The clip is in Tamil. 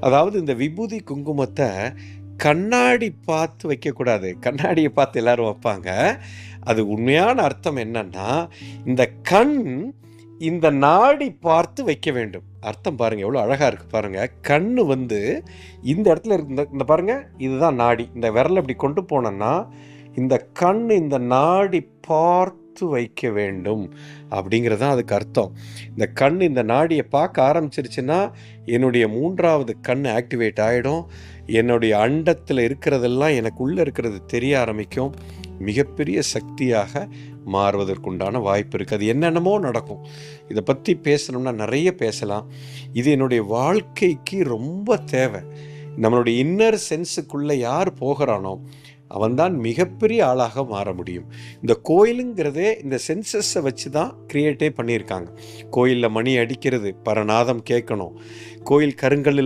அதாவது இந்த விபூதி குங்குமத்தை கண்ணாடி பார்த்து வைக்கக்கூடாது. கண்ணாடியை பார்த்து எல்லாரும் வைப்பாங்க. அது உண்மையான அர்த்தம் என்னன்னா, இந்த கண் இந்த நாடி பார்த்து வைக்க வேண்டும். அர்த்தம் பாருங்க, எவ்வளோ அழகா இருக்கு பாருங்க. கண்ணு இந்த இடத்துல இருக்கு, இந்த பாருங்க, இதுதான் நாடி. இந்த விரலை இப்படி கொண்டு போனோம்னா இந்த கண் இந்த நாடி பார்த்து வைக்க வேண்டும் அப்படிங்கிறது தான் அதுக்கு அர்த்தம். இந்த கண் இந்த நாடியை பார்க்க ஆரம்பிச்சிருச்சுன்னா என்னுடைய 3வது கண் ஆக்டிவேட் ஆகிடும். என்னுடைய அண்டத்தில் இருக்கிறதெல்லாம் எனக்கு உள்ளே இருக்கிறது தெரிய ஆரம்பிக்கும். மிகப்பெரிய சக்தியாக மாறுவதற்குண்டான வாய்ப்பு இருக்குது. அது என்னென்னமோ நடக்கும். இதை பற்றி பேசணும்னா நிறைய பேசலாம். இது என்னுடைய வாழ்க்கைக்கு ரொம்ப தேவை. நம்மளுடைய இன்னர் சென்ஸுக்குள்ளே யார் போகிறானோ அவன்தான் மிகப்பெரிய ஆளாக மாற முடியும். இந்த கோயிலுங்கிறதே இந்த சென்சஸை வச்சு தான் கிரியேட்டே பண்ணியிருக்காங்க. கோயிலில் மணி அடிக்கிறது, பரநாதம் கேட்கணும். கோயில் கருங்கல்லில்